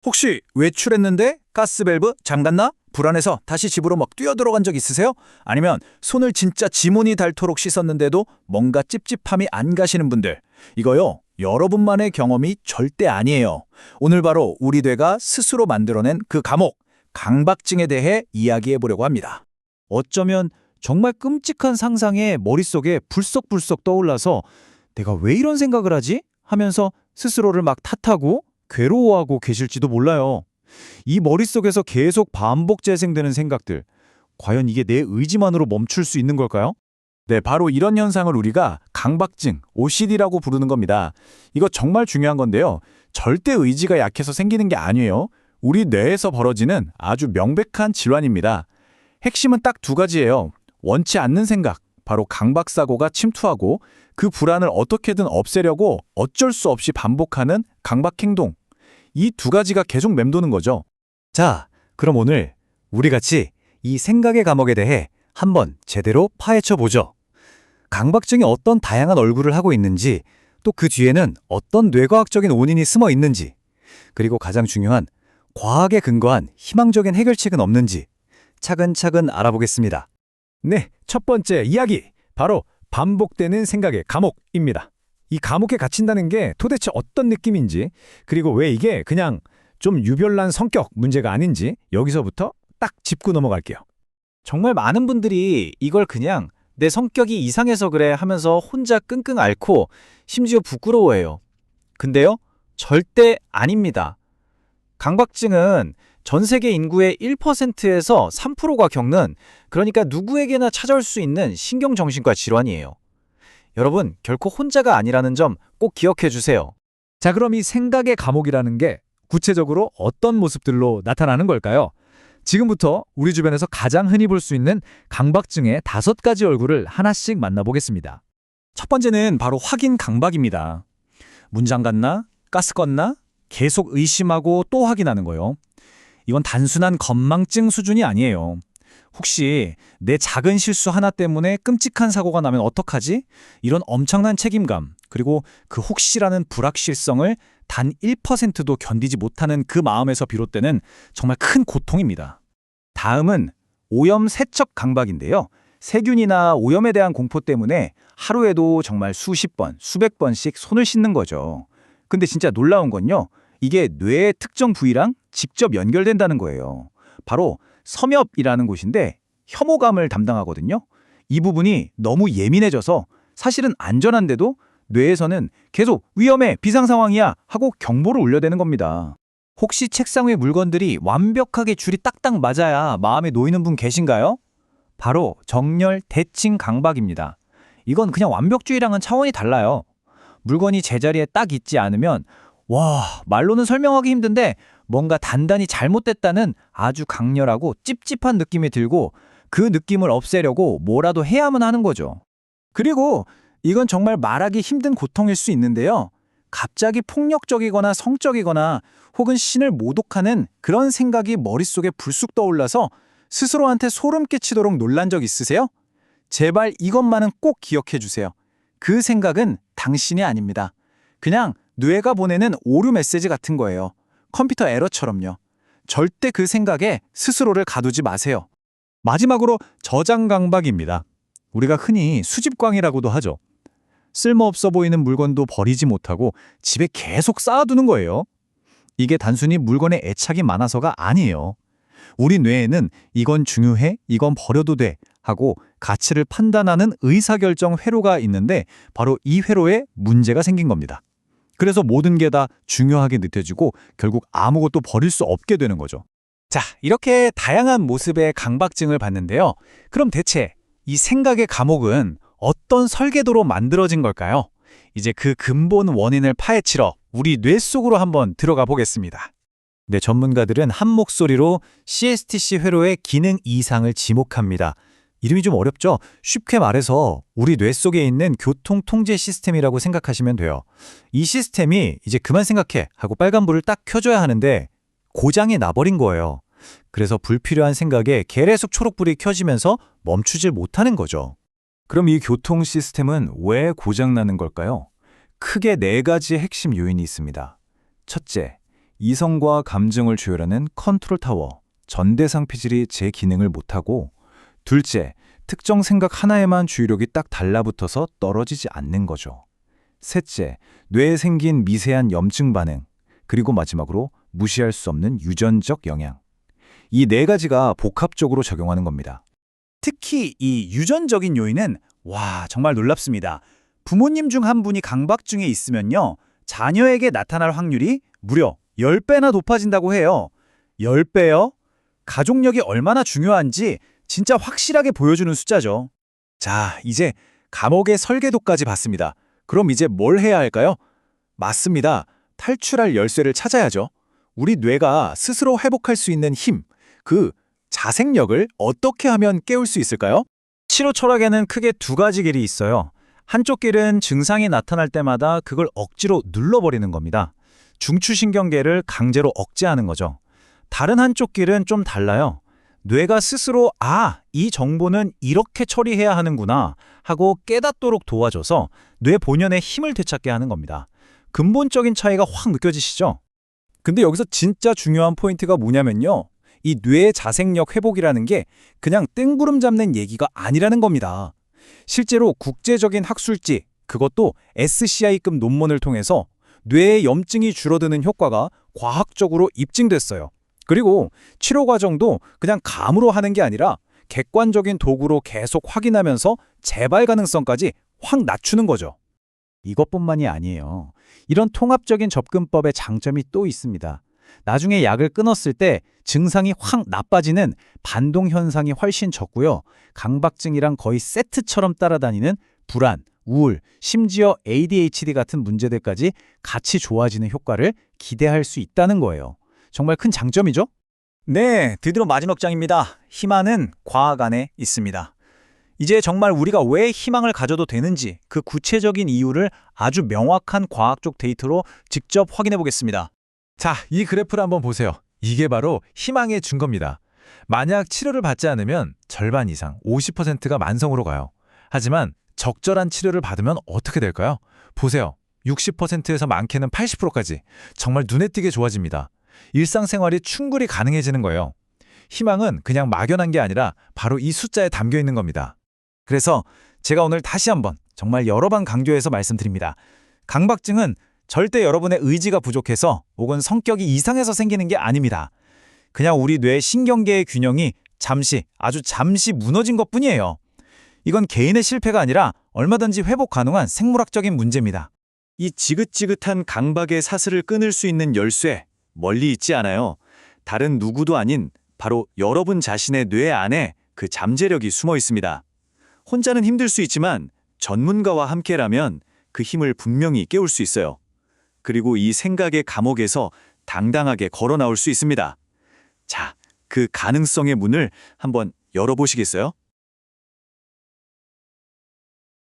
혹시 외출했는데 가스밸브 잠갔나? 불안해서 다시 집으로 막 뛰어들어간 적 있으세요? 아니면 손을 진짜 지문이 닳도록 씻었는데도 뭔가 찝찝함이 안 가시는 분들. 이거요, 여러분만의 경험이 절대 아니에요. 오늘 바로 우리 뇌가 스스로 만들어낸 그 감옥, 강박증에 대해 이야기해 보려고 합니다. 어쩌면 정말 끔찍한 상상에 머릿속에 불썩불썩 떠올라서 내가 왜 이런 생각을 하지? 하면서 스스로를 막 탓하고 괴로워하고 계실지도 몰라요. 이 머릿속에서 계속 반복 재생되는 생각들, 과연 이게 내 의지만으로 멈출 수 있는 걸까요? 네, 바로 이런 현상을 우리가 강박증, OCD라고 부르는 겁니다. 이거 정말 중요한 건데요. 절대 의지가 약해서 생기는 게 아니에요. 우리 뇌에서 벌어지는 아주 명백한 질환입니다. 핵심은 딱 두 가지예요. 원치 않는 생각, 바로 강박사고가 침투하고 그 불안을 어떻게든 없애려고 어쩔 수 없이 반복하는 강박행동. 이 두 가지가 계속 맴도는 거죠. 자, 그럼 오늘 우리 같이 이 생각의 감옥에 대해 한번 제대로 파헤쳐 보죠. 강박증이 어떤 다양한 얼굴을 하고 있는지, 또 그 뒤에는 어떤 뇌과학적인 원인이 숨어 있는지, 그리고 가장 중요한 과학에 근거한 희망적인 해결책은 없는지 차근차근 알아보겠습니다. 네, 첫 번째 이야기, 바로 반복되는 생각의 감옥입니다. 이 감옥에 갇힌다는 게 도대체 어떤 느낌인지, 그리고 왜 이게 그냥 좀 유별난 성격 문제가 아닌지 여기서부터 딱 짚고 넘어갈게요. 정말 많은 분들이 이걸 그냥 내 성격이 이상해서 그래 하면서 혼자 끙끙 앓고 심지어 부끄러워해요. 근데요, 절대 아닙니다. 강박증은 전 세계 인구의 1%에서 3%가 겪는, 그러니까 누구에게나 찾아올 수 있는 신경정신과 질환이에요. 여러분, 결코 혼자가 아니라는 점 꼭 기억해 주세요. 자, 그럼 이 생각의 감옥이라는 게 구체적으로 어떤 모습들로 나타나는 걸까요? 지금부터 우리 주변에서 가장 흔히 볼 수 있는 강박증의 5가지 얼굴을 하나씩 만나보겠습니다. 첫 번째는 바로 확인 강박입니다. 문 잠갔나? 가스 껐나? 계속 의심하고 또 확인하는 거요. 이건 단순한 건망증 수준이 아니에요. 혹시 내 작은 실수 하나 때문에 끔찍한 사고가 나면 어떡하지? 이런 엄청난 책임감, 그리고 그 혹시라는 불확실성을 단 1%도 견디지 못하는 그 마음에서 비롯되는 정말 큰 고통입니다. 다음은 오염 세척 강박인데요. 세균이나 오염에 대한 공포 때문에 하루에도 정말 수십 번, 수백 번씩 손을 씻는 거죠. 근데 진짜 놀라운 건요, 이게 뇌의 특정 부위랑 직접 연결된다는 거예요. 바로 섬엽이라는 곳인데 혐오감을 담당하거든요. 이 부분이 너무 예민해져서 사실은 안전한데도 뇌에서는 계속 위험해, 비상 상황이야 하고 경보를 울려대는 겁니다. 혹시 책상 위 물건들이 완벽하게 줄이 딱딱 맞아야 마음에 놓이는 분 계신가요? 바로 정렬 대칭 강박입니다. 이건 그냥 완벽주의랑은 차원이 달라요. 물건이 제자리에 딱 있지 않으면 말로는 설명하기 힘든데 뭔가 단단히 잘못됐다는 아주 강렬하고 찝찝한 느낌이 들고, 그 느낌을 없애려고 뭐라도 해야만 하는 거죠. 그리고 이건 정말 말하기 힘든 고통일 수 있는데요. 갑자기 폭력적이거나 성적이거나 혹은 신을 모독하는 그런 생각이 머릿속에 불쑥 떠올라서 스스로한테 소름 끼치도록 놀란 적 있으세요? 제발 이것만은 꼭 기억해 주세요. 그 생각은 당신이 아닙니다. 그냥 뇌가 보내는 오류 메시지 같은 거예요. 컴퓨터 에러처럼요. 절대 그 생각에 스스로를 가두지 마세요. 마지막으로 저장 강박입니다. 우리가 흔히 수집광이라고도 하죠. 쓸모없어 보이는 물건도 버리지 못하고 집에 계속 쌓아두는 거예요. 이게 단순히 물건에 애착이 많아서가 아니에요. 우리 뇌에는 이건 중요해, 이건 버려도 돼 하고 가치를 판단하는 의사결정 회로가 있는데, 바로 이 회로에 문제가 생긴 겁니다. 그래서 모든 게 다 중요하게 느껴지고 결국 아무것도 버릴 수 없게 되는 거죠. 자, 이렇게 다양한 모습의 강박증을 봤는데요. 그럼 대체 이 생각의 감옥은 어떤 설계도로 만들어진 걸까요? 이제 그 근본 원인을 파헤치러 우리 뇌 속으로 한번 들어가 보겠습니다. 네, 전문가들은 한 목소리로 CSTC 회로의 기능 이상을 지목합니다. 이름이 좀 어렵죠? 쉽게 말해서 우리 뇌 속에 있는 교통 통제 시스템이라고 생각하시면 돼요. 이 시스템이 이제 그만 생각해 하고 빨간불을 딱 켜줘야 하는데 고장이 나버린 거예요. 그래서 불필요한 생각에 계속 초록불이 켜지면서 멈추질 못하는 거죠. 그럼 이 교통 시스템은 왜 고장나는 걸까요? 크게 4가지 핵심 요인이 있습니다. 첫째, 이성과 감정을 조율하는 컨트롤 타워, 전대상 피질이 제 기능을 못하고, 둘째, 특정 생각 하나에만 주의력이 딱 달라붙어서 떨어지지 않는 거죠. 셋째, 뇌에 생긴 미세한 염증 반응, 그리고 마지막으로 무시할 수 없는 유전적 영향. 이 네 가지가 복합적으로 적용하는 겁니다. 특히 이 유전적인 요인은 정말 놀랍습니다. 부모님 중 한 분이 강박증에 있으면요. 자녀에게 나타날 확률이 무려 10배나 높아진다고 해요. 10배요? 가족력이 얼마나 중요한지 진짜 확실하게 보여주는 숫자죠. 자, 이제 감옥의 설계도까지 봤습니다. 그럼 이제 뭘 해야 할까요? 맞습니다. 탈출할 열쇠를 찾아야죠. 우리 뇌가 스스로 회복할 수 있는 힘, 그 자생력을 어떻게 하면 깨울 수 있을까요? 치료 철학에는 크게 두 가지 길이 있어요. 한쪽 길은 증상이 나타날 때마다 그걸 억지로 눌러버리는 겁니다. 중추신경계를 강제로 억제하는 거죠. 다른 한쪽 길은 좀 달라요. 뇌가 스스로 이 정보는 이렇게 처리해야 하는구나 하고 깨닫도록 도와줘서 뇌 본연의 힘을 되찾게 하는 겁니다. 근본적인 차이가 확 느껴지시죠? 근데 여기서 진짜 중요한 포인트가 뭐냐면요. 이 뇌의 자생력 회복이라는 게 그냥 뜬구름 잡는 얘기가 아니라는 겁니다. 실제로 국제적인 학술지, 그것도 SCI급 논문을 통해서 뇌의 염증이 줄어드는 효과가 과학적으로 입증됐어요. 그리고 치료 과정도 그냥 감으로 하는 게 아니라 객관적인 도구로 계속 확인하면서 재발 가능성까지 확 낮추는 거죠. 이것뿐만이 아니에요. 이런 통합적인 접근법의 장점이 또 있습니다. 나중에 약을 끊었을 때 증상이 확 나빠지는 반동 현상이 훨씬 적고요. 강박증이랑 거의 세트처럼 따라다니는 불안, 우울, 심지어 ADHD 같은 문제들까지 같이 좋아지는 효과를 기대할 수 있다는 거예요. 정말 큰 장점이죠? 네, 드디어 마지막 장입니다. 희망은 과학 안에 있습니다. 이제 정말 우리가 왜 희망을 가져도 되는지 그 구체적인 이유를 아주 명확한 과학적 데이터로 직접 확인해 보겠습니다. 자, 이 그래프를 한번 보세요. 이게 바로 희망의 증거입니다. 만약 치료를 받지 않으면 절반 이상, 50%가 만성으로 가요. 하지만 적절한 치료를 받으면 어떻게 될까요? 보세요. 60%에서 많게는 80%까지 정말 눈에 띄게 좋아집니다. 일상생활이 충분히 가능해지는 거예요. 희망은 그냥 막연한 게 아니라 바로 이 숫자에 담겨 있는 겁니다. 그래서 제가 오늘 다시 한번 정말 여러 번 강조해서 말씀드립니다. 강박증은 절대 여러분의 의지가 부족해서 혹은 성격이 이상해서 생기는 게 아닙니다. 그냥 우리 뇌 신경계의 균형이 아주 잠시 무너진 것뿐이에요. 이건 개인의 실패가 아니라 얼마든지 회복 가능한 생물학적인 문제입니다. 이 지긋지긋한 강박의 사슬을 끊을 수 있는 열쇠, 멀리 있지 않아요. 다른 누구도 아닌 바로 여러분 자신의 뇌 안에 그 잠재력이 숨어 있습니다. 혼자는 힘들 수 있지만 전문가와 함께라면 그 힘을 분명히 깨울 수 있어요. 그리고 이 생각의 감옥에서 당당하게 걸어 나올 수 있습니다. 자, 그 가능성의 문을 한번 열어보시겠어요?